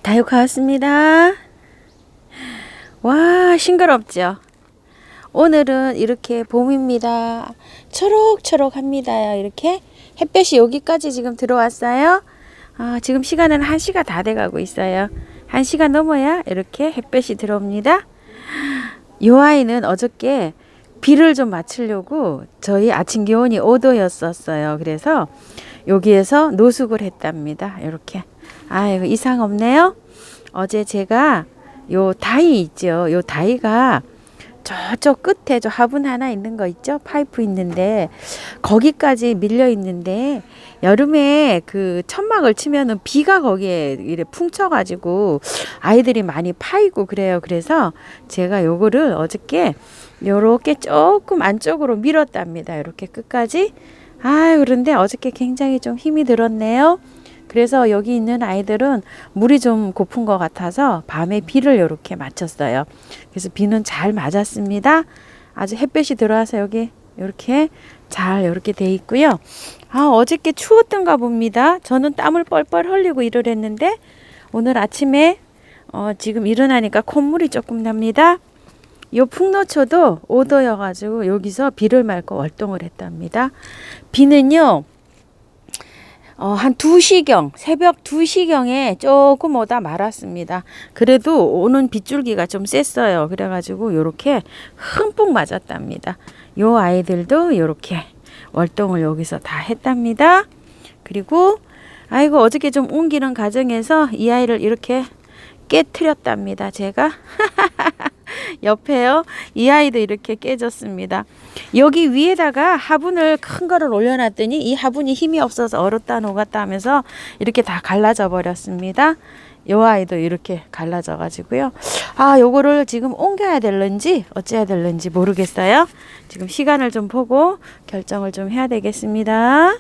다육화 왔습니다. 와, 싱그럽죠? 오늘은 이렇게 봄입니다. 초록초록합니다. 이렇게 햇볕이 여기까지 지금 들어왔어요. 지금 시간은 1시가 다 돼가고 있어요. 1시가 넘어야 이렇게 햇볕이 들어옵니다. 이 아이는 어저께 비를 좀 맞추려고 저희 아침 기온이 5도였었어요. 그래서 여기에서 노숙을 했답니다. 이렇게. 아이고, 이상 없네요. 어제 제가 요 다이 있죠. 요 다이가 저쪽 끝에 저 화분 하나 있는 거 있죠? 파이프 있는데 거기까지 밀려 있는데 여름에 그 천막을 치면은 비가 거기에 이래 풍쳐가지고 아이들이 많이 파이고 그래요. 그래서 제가 요거를 어저께 요렇게 조금 안쪽으로 밀었답니다. 이렇게 끝까지. 그런데 어저께 굉장히 좀 힘이 들었네요. 그래서 여기 있는 아이들은 물이 좀 고픈 것 같아서 밤에 비를 이렇게 맞췄어요. 그래서 비는 잘 맞았습니다. 아주 햇볕이 들어와서 여기 이렇게 잘 이렇게 돼 있고요. 어저께 추웠던가 봅니다. 저는 땀을 뻘뻘 흘리고 일을 했는데 오늘 아침에 지금 일어나니까 콧물이 조금 납니다. 요 풍노초도 5도여 가지고 여기서 비를 맞고 월동을 했답니다. 비는요. 한 2시경, 새벽 2시경에 조금 오다 말았습니다. 그래도 오는 빗줄기가 좀 셌어요. 그래가지고 요렇게 흠뻑 맞았답니다. 요 아이들도 요렇게 월동을 여기서 다 했답니다. 그리고 아이고 어저께 좀 옮기는 과정에서 이 아이를 이렇게 깨트렸답니다. 제가 옆에요. 이 아이도 이렇게 깨졌습니다. 여기 위에다가 화분을 큰 거를 올려놨더니 이 화분이 힘이 없어서 얼었다 녹았다 하면서 이렇게 다 갈라져 버렸습니다. 이 아이도 이렇게 갈라져 가지고요. 요거를 지금 옮겨야 될런지 어째야 될런지 모르겠어요. 지금 시간을 좀 보고 결정을 좀 해야 되겠습니다.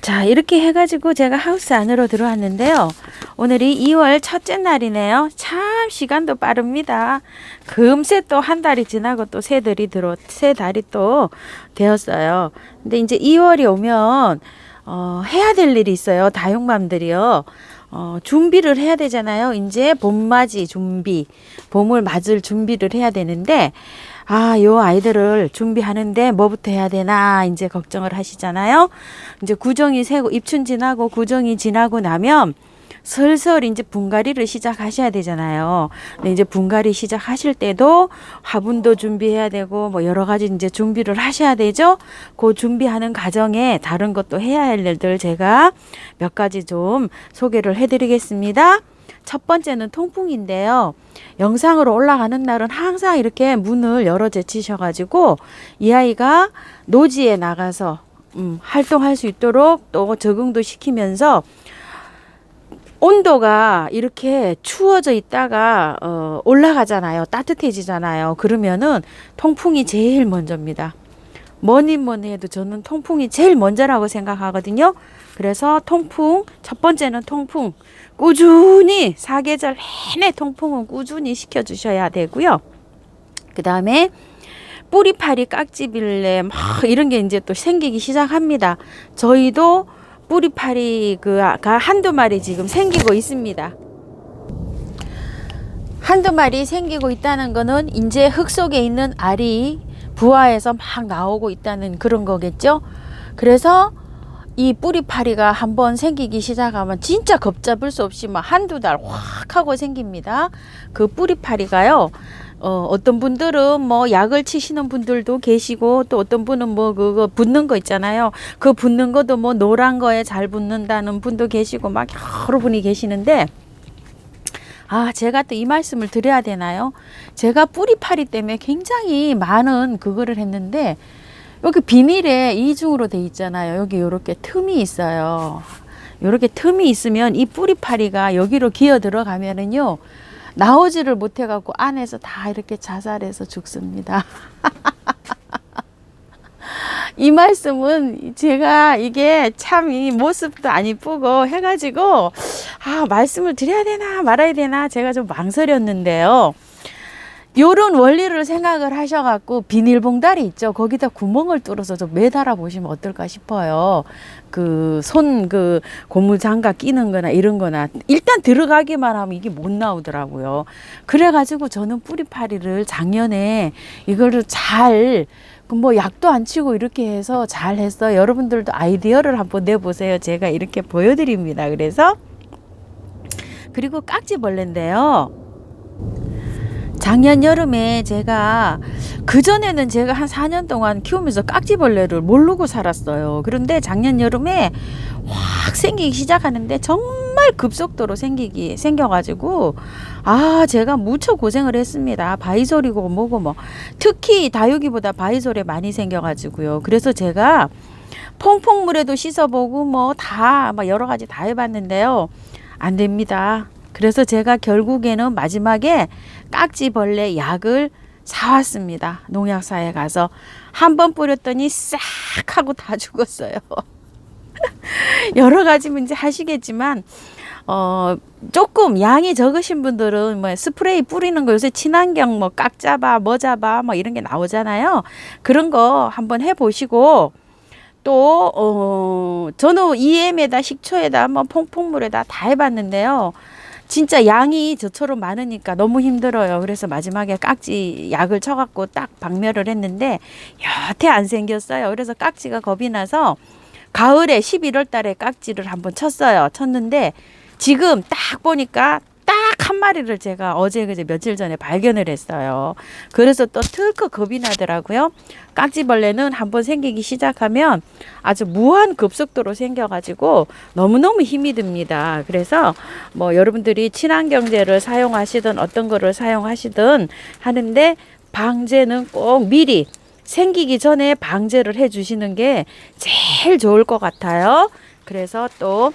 자, 이렇게 해가지고 제가 하우스 안으로 들어왔는데요. 오늘이 2월 첫째 날이네요. 참 시간도 빠릅니다. 금세 또 한 달이 지나고 또 세 달이 또 되었어요. 근데 이제 2월이 오면 해야 될 일이 있어요. 다육맘들이요. 준비를 해야 되잖아요. 이제 봄맞이 준비, 봄을 맞을 준비를 해야 되는데 요 아이들을 준비하는데 뭐부터 해야 되나 이제 걱정을 하시잖아요. 이제 구정이 새고 입춘 지나고 구정이 지나고 나면 슬슬 이제 분갈이를 시작하셔야 되잖아요. 근데 이제 분갈이 시작하실 때도 화분도 준비해야 되고 뭐 여러 가지 이제 준비를 하셔야 되죠. 그 준비하는 과정에 다른 것도 해야 할 일들 제가 몇 가지 좀 소개를 해드리겠습니다. 첫 번째는 통풍인데요. 영상으로 올라가는 날은 항상 이렇게 문을 열어 제치셔가지고 이 아이가 노지에 나가서 활동할 수 있도록 또 적응도 시키면서 온도가 이렇게 추워져 있다가 올라가잖아요. 따뜻해지잖아요. 그러면은 통풍이 제일 먼저입니다. 뭐니 해도 저는 통풍이 제일 먼저라고 생각하거든요. 그래서 통풍, 첫 번째는 통풍. 꾸준히 사계절 내내 통풍은 꾸준히 시켜주셔야 되고요. 그 다음에 뿌리파리, 깍지빌레 막 이런 게 이제 또 생기기 시작합니다. 저희도 뿌리파리가 한두 마리 지금 생기고 있습니다. 한두 마리 생기고 있다는 거는 이제 흙 속에 있는 알이 부화해서 막 나오고 있다는 그런 거겠죠. 그래서 이 뿌리파리가 한번 생기기 시작하면 진짜 걷잡을 수 없이 막 한두 달 확 하고 생깁니다. 그 뿌리파리가요. 어떤 분들은 뭐 약을 치시는 분들도 계시고 또 어떤 분은 뭐 그거 붙는 거 있잖아요. 그 붙는 것도 뭐 노란 거에 잘 붙는다는 분도 계시고 막 여러 분이 계시는데 제가 또 이 말씀을 드려야 되나요? 제가 뿌리파리 때문에 굉장히 많은 그거를 했는데 여기 비닐에 이중으로 돼 있잖아요. 여기 이렇게 틈이 있어요. 이렇게 틈이 있으면 이 뿌리파리가 여기로 기어 들어가면은요 나오지를 못해 갖고 안에서 다 이렇게 자살해서 죽습니다. 이 말씀은 제가 이게 참 이 모습도 안 이쁘고 해가지고 말씀을 드려야 되나 말아야 되나 제가 좀 망설였는데요. 요런 원리를 생각을 하셔갖고 비닐봉다리 있죠. 거기다 구멍을 뚫어서 좀 매달아 보시면 어떨까 싶어요. 그 고무장갑 끼는 거나 이런 거나 일단 들어가기만 하면 이게 못 나오더라고요. 그래가지고 저는 뿌리파리를 작년에 이거를 잘 뭐 약도 안 치고 이렇게 해서 잘 했어요. 여러분들도 아이디어를 한번 내보세요. 제가 이렇게 보여드립니다. 그래서 그리고 깍지벌레인데요. 작년 여름에 제가 그전에는 제가 한 4년 동안 키우면서 깍지벌레를 모르고 살았어요. 그런데 작년 여름에 확 생기기 시작하는데 정말 급속도로 생겨가지고 제가 무척 고생을 했습니다. 바이솔이고 뭐고 뭐 특히 다육이보다 바이솔에 많이 생겨가지고요. 그래서 제가 퐁퐁물에도 씻어보고 뭐 다 여러 가지 다 해봤는데요. 안 됩니다. 그래서 제가 결국에는 마지막에 깍지벌레 약을 사왔습니다. 농약사에 가서 한 번 뿌렸더니 싹 하고 다 죽었어요. 여러 가지 문제 하시겠지만 조금 양이 적으신 분들은 뭐 스프레이 뿌리는 거 요새 친환경 뭐 깍잡아 뭐 잡아 뭐 이런 게 나오잖아요. 그런 거 한번 해보시고 또 저는 EM에다 식초에다 뭐 퐁퐁물에다 다 해봤는데요. 진짜 양이 저처럼 많으니까 너무 힘들어요. 그래서 마지막에 깍지 약을 쳐갖고 딱 박멸을 했는데 여태 안 생겼어요. 그래서 깍지가 겁이 나서 가을에 11월 달에 깍지를 한번 쳤는데 지금 딱 보니까 딱 한 마리를 제가 어제 그제 며칠 전에 발견을 했어요. 그래서 또 털컥 겁이 나더라고요. 깍지벌레는 한번 생기기 시작하면 아주 무한 급속도로 생겨가지고 너무너무 힘이 듭니다. 그래서 뭐 여러분들이 친환경제를 사용하시든 어떤 거를 사용하시든 하는데 방제는 꼭 미리 생기기 전에 방제를 해 주시는 게 제일 좋을 것 같아요. 그래서 또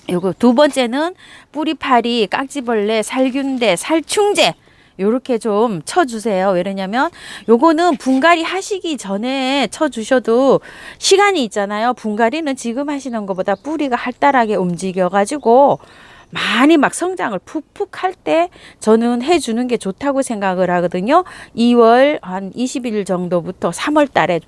요거 두 번째는 뿌리파리, 깍지벌레, 살균제, 살충제 요렇게 좀 쳐주세요. 왜냐면 요거는 분갈이 하시기 전에 쳐주셔도 시간이 있잖아요. 분갈이는 지금 하시는 것보다 뿌리가 활달하게 움직여가지고 많이 막 성장을 푹푹 할 때 저는 해주는 게 좋다고 생각을 하거든요. 2월 한 20일 정도부터 3월 달에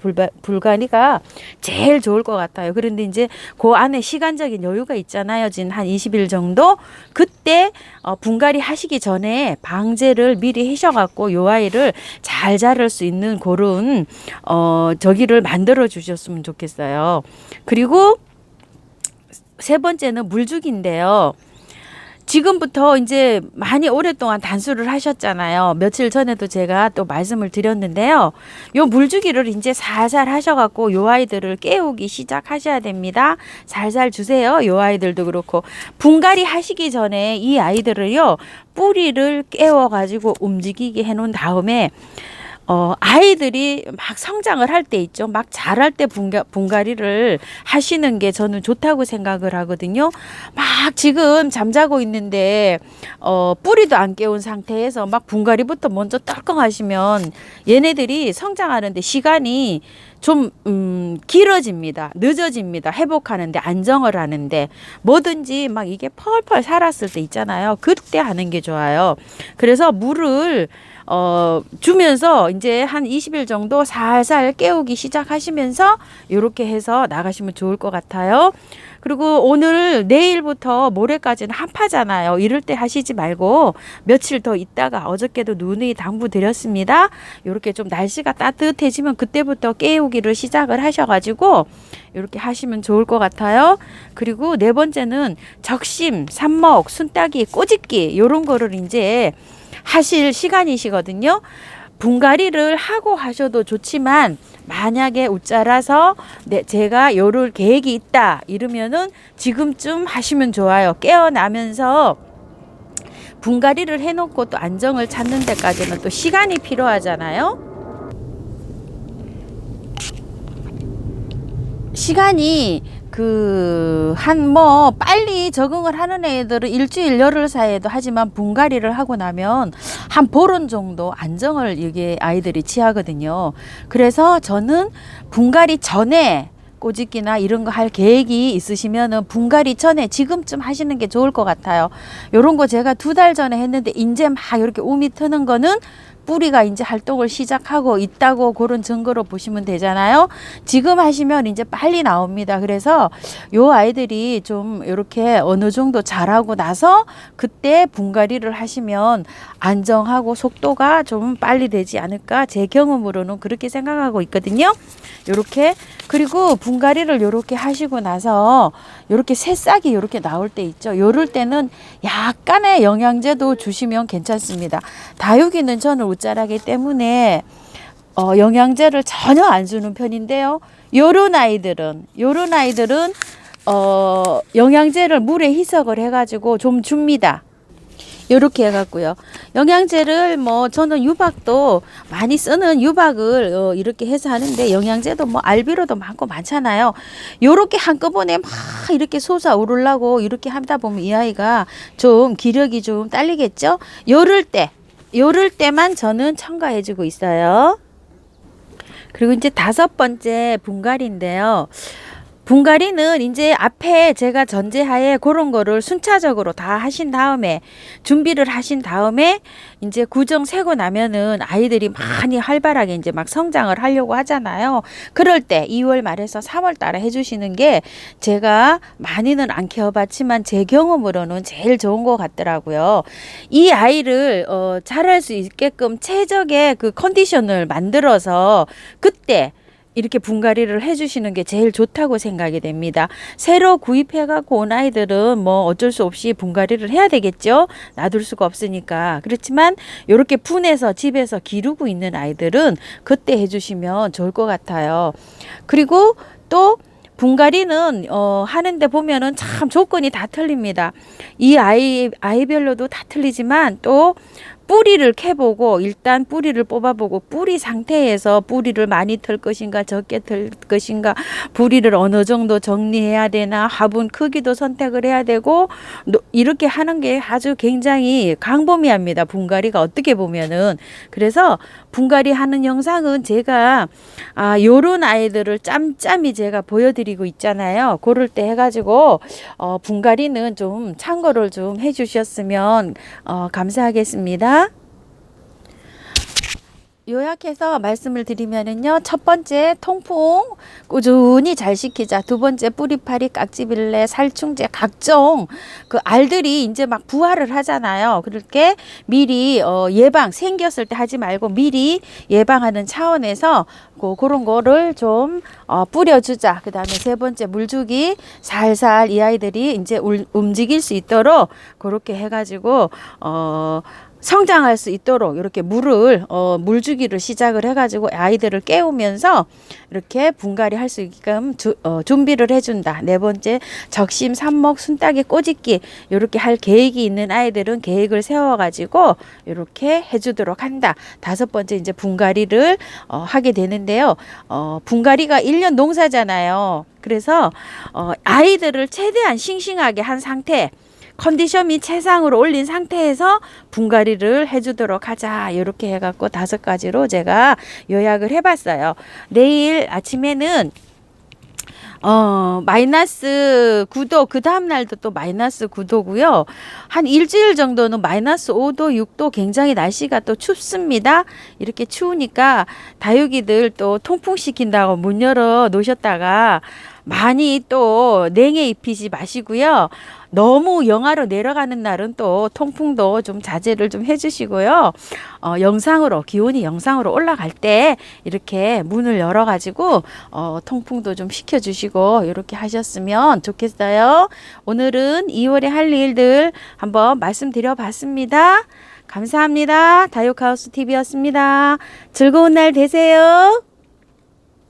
불가리가 제일 좋을 것 같아요. 그런데 이제 그 안에 시간적인 여유가 있잖아요. 지금 한 20일 정도 그때 분갈이 하시기 전에 방제를 미리 하셔갖고 요 아이를 잘 자랄 수 있는 그런 저기를 만들어 주셨으면 좋겠어요. 그리고 세 번째는 물주기인데요. 지금부터 이제 많이 오랫동안 단수를 하셨잖아요. 며칠 전에도 제가 또 말씀을 드렸는데요. 요 물주기를 이제 살살 하셔갖고 요 아이들을 깨우기 시작하셔야 됩니다. 살살 주세요. 요 아이들도 그렇고 분갈이 하시기 전에 이 아이들을요 뿌리를 깨워가지고 움직이게 해놓은 다음에 아이들이 막 성장을 할 때 있죠. 막 자랄 때 분갈이를 하시는 게 저는 좋다고 생각을 하거든요. 막 지금 잠자고 있는데 뿌리도 안 깨운 상태에서 막 분갈이부터 먼저 떨컹 하시면 얘네들이 성장하는데 시간이 좀 길어집니다. 늦어집니다. 회복하는데 안정을 하는데 뭐든지 막 이게 펄펄 살았을 때 있잖아요. 그때 하는 게 좋아요. 그래서 물을 주면서 이제 한 20일 정도 살살 깨우기 시작하시면서 이렇게 해서 나가시면 좋을 것 같아요. 그리고 오늘 내일부터 모레까지는 한파잖아요. 이럴 때 하시지 말고 며칠 더 있다가 어저께도 눈이 당부드렸습니다. 이렇게 좀 날씨가 따뜻해지면 그때부터 깨우기를 시작을 하셔가지고 이렇게 하시면 좋을 것 같아요. 그리고 네 번째는 적심, 삽목, 순따기, 꼬집기 이런 거를 이제 하실 시간이시거든요. 분갈이를 하고 하셔도 좋지만 만약에 웃자라서 제가 요럴 계획이 있다 이러면은 지금쯤 하시면 좋아요. 깨어나면서 분갈이를 해놓고 또 안정을 찾는 데까지는 또 시간이 필요하잖아요. 시간이 빨리 적응을 하는 애들은 일주일 열흘 사이에도 하지만 분갈이를 하고 나면 한 보름 정도 안정을 이게 아이들이 취하거든요. 그래서 저는 분갈이 전에 꼬집기나 이런 거 할 계획이 있으시면은 분갈이 전에 지금쯤 하시는 게 좋을 것 같아요. 요런 거 제가 2달 전에 했는데 이제 막 이렇게 우미 트는 거는 뿌리가 이제 활동을 시작하고 있다고 그런 증거로 보시면 되잖아요. 지금 하시면 이제 빨리 나옵니다. 그래서 요 아이들이 좀 이렇게 어느 정도 자라고 나서 그때 분갈이를 하시면 안정하고 속도가 좀 빨리 되지 않을까, 제 경험으로는 그렇게 생각하고 있거든요. 요렇게. 그리고 분갈이를 요렇게 하시고 나서 요렇게 새싹이 요렇게 나올 때 있죠. 요럴 때는 약간의 영양제도 주시면 괜찮습니다. 다육이는 저는 웃자라기 때문에 영양제를 전혀 안 주는 편인데요. 요런 아이들은 영양제를 물에 희석을 해가지고 좀 줍니다. 요렇게 해갖고요. 영양제를 뭐 저는 유박도 많이 쓰는 유박을 이렇게 해서 하는데, 영양제도 뭐 알비로도 많고 많잖아요. 요렇게 한꺼번에 막 이렇게 솟아오르려고 이렇게 하다 보면 이 아이가 좀 기력이 좀 딸리겠죠. 요럴 때만 저는 첨가해주고 있어요. 그리고 이제 5번째 분갈이인데요. 분갈이는 이제 앞에 제가 전제하에 그런 거를 순차적으로 다 하신 다음에, 준비를 하신 다음에 이제 구정 세고 나면은 아이들이 많이 활발하게 이제 막 성장을 하려고 하잖아요. 그럴 때 2월 말에서 3월 달에 해주시는 게 제가 많이는 안 키워봤지만 제 경험으로는 제일 좋은 것 같더라고요. 이 아이를 자랄 수 있게끔 최적의 그 컨디션을 만들어서 그때 이렇게 분갈이를 해주시는 게 제일 좋다고 생각이 됩니다. 새로 구입해갖고 온 아이들은 뭐 어쩔 수 없이 분갈이를 해야 되겠죠. 놔둘 수가 없으니까. 그렇지만 이렇게 분해서 집에서 기르고 있는 아이들은 그때 해주시면 좋을 것 같아요. 그리고 또 분갈이는 하는데 보면은 참 조건이 다 틀립니다. 이 아이별로도 다 틀리지만 또 뿌리를 캐보고 일단 뿌리를 뽑아보고 뿌리 상태에서 뿌리를 많이 틀 것인가 적게 틀 것인가, 뿌리를 어느 정도 정리해야 되나, 화분 크기도 선택을 해야 되고, 이렇게 하는 게 아주 굉장히 광범위합니다. 분갈이가 어떻게 보면은. 그래서 분갈이 하는 영상은 제가 요런 아이들을 짬짬이 제가 보여드리고 있잖아요. 그럴 때 해가지고 분갈이는 좀 참고를 좀 해주셨으면 감사하겠습니다. 요약해서 말씀을 드리면은요, 첫 번째 통풍 꾸준히 잘 시키자. 두 번째 뿌리파리, 깍지빌레, 살충제 각종 그 알들이 이제 막 부활을 하잖아요. 그렇게 미리 예방, 생겼을 때 하지 말고 미리 예방하는 차원에서 그런 거를 좀 뿌려주자. 그 다음에 세 번째 물주기 살살 이 아이들이 이제 움직일 수 있도록 그렇게 해가지고 성장할 수 있도록 이렇게 물주기를 시작을 해가지고 아이들을 깨우면서 이렇게 분갈이 할 수 있게끔 준비를 해준다. 네 번째, 적심, 삽목, 순따기, 꼬집기 이렇게 할 계획이 있는 아이들은 계획을 세워가지고 이렇게 해주도록 한다. 다섯 번째, 이제 분갈이를 하게 되는데요. 분갈이가 1년 농사잖아요. 그래서 아이들을 최대한 싱싱하게 한 상태, 컨디션이 최상으로 올린 상태에서 분갈이를 해주도록 하자. 이렇게 해갖고 5가지로 제가 요약을 해봤어요. 내일 아침에는 마이너스 9도, 그 다음날도 또 마이너스 9도고요. 한 일주일 정도는 마이너스 5도, 6도 굉장히 날씨가 또 춥습니다. 이렇게 추우니까 다육이들 또 통풍시킨다고 문 열어 놓으셨다가 많이 또 냉해 입히지 마시고요. 너무 영하로 내려가는 날은 또 통풍도 좀 자제를 좀 해주시고요. 기온이 영상으로 올라갈 때 이렇게 문을 열어가지고 통풍도 좀 시켜주시고 이렇게 하셨으면 좋겠어요. 오늘은 2월에 할 일들 한번 말씀드려봤습니다. 감사합니다. 다육하우스 TV였습니다. 즐거운 날 되세요.